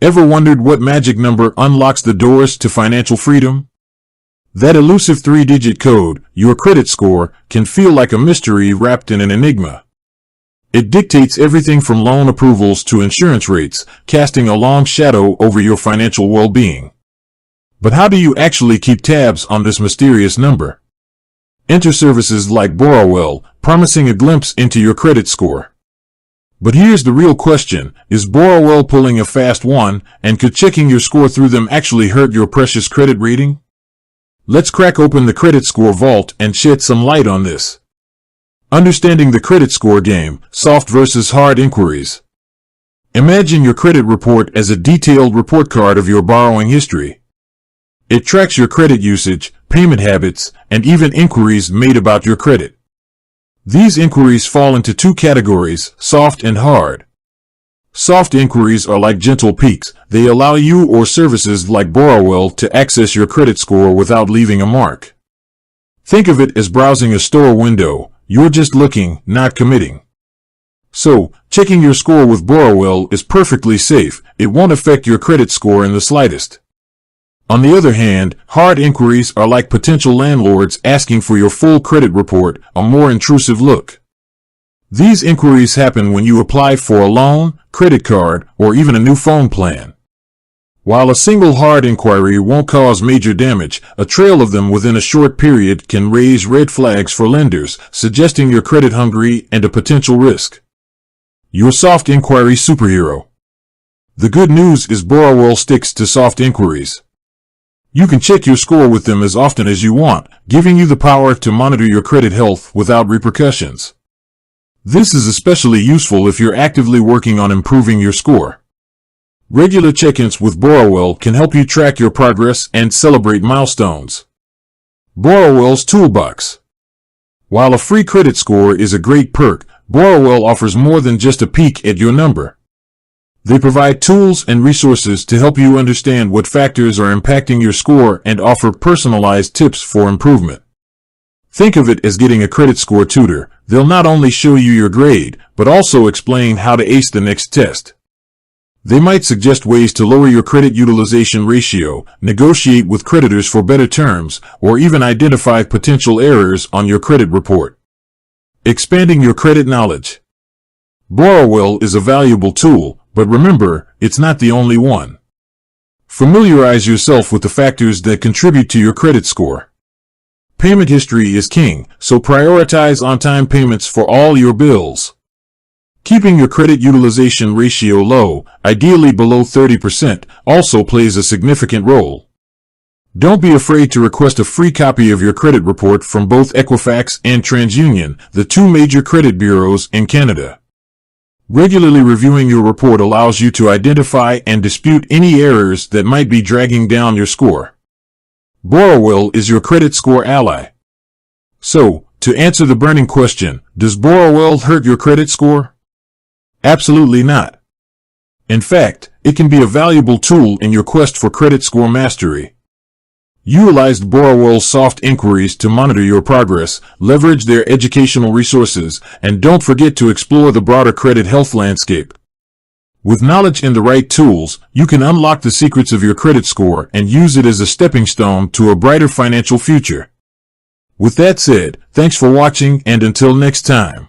Ever wondered what magic number unlocks the doors to financial freedom? That elusive 3-digit code, your credit score, can feel like a mystery wrapped in an enigma. It dictates everything from loan approvals to insurance rates, casting a long shadow over your financial well-being. But how do you actually keep tabs on this mysterious number? Enter services like Borrowell, promising a glimpse into your credit score. But here's the real question: is Borrowell pulling a fast one, and could checking your score through them actually hurt your precious credit rating? Let's crack open the credit score vault and shed some light on this. Understanding the credit score game, soft versus hard inquiries. Imagine your credit report as a detailed report card of your borrowing history. It tracks your credit usage, payment habits, and even inquiries made about your credit. These inquiries fall into two categories, soft and hard. Soft inquiries are like gentle peeks. They allow you or services like Borrowell to access your credit score without leaving a mark. Think of it as browsing a store window. You're just looking, not committing. So, checking your score with Borrowell is perfectly safe. It won't affect your credit score in the slightest. On the other hand, hard inquiries are like potential landlords asking for your full credit report, a more intrusive look. These inquiries happen when you apply for a loan, credit card, or even a new phone plan. While a single hard inquiry won't cause major damage, a trail of them within a short period can raise red flags for lenders, suggesting you're credit hungry and a potential risk. Your soft inquiry superhero. The good news is Borrowell sticks to soft inquiries. You can check your score with them as often as you want, giving you the power to monitor your credit health without repercussions. This is especially useful if you're actively working on improving your score. Regular check-ins with Borrowell can help you track your progress and celebrate milestones. Borrowell's Toolbox. While a free credit score is a great perk, Borrowell offers more than just a peek at your number. They provide tools and resources to help you understand what factors are impacting your score and offer personalized tips for improvement. Think of it as getting a credit score tutor. They'll not only show you your grade, but also explain how to ace the next test. They might suggest ways to lower your credit utilization ratio, negotiate with creditors for better terms, or even identify potential errors on your credit report. Expanding your credit knowledge. Borrowell is a valuable tool, but remember, it's not the only one. Familiarize yourself with the factors that contribute to your credit score. Payment history is king, so prioritize on-time payments for all your bills. Keeping your credit utilization ratio low, ideally below 30%, also plays a significant role. Don't be afraid to request a free copy of your credit report from both Equifax and TransUnion, the two major credit bureaus in Canada. Regularly reviewing your report allows you to identify and dispute any errors that might be dragging down your score. Borrowell is your credit score ally. So, to answer the burning question, does Borrowell hurt your credit score? Absolutely not. In fact, it can be a valuable tool in your quest for credit score mastery. Utilize Borrowell's soft inquiries to monitor your progress, leverage their educational resources, and don't forget to explore the broader credit health landscape. With knowledge and the right tools, you can unlock the secrets of your credit score and use it as a stepping stone to a brighter financial future. With that said, thanks for watching, and until next time.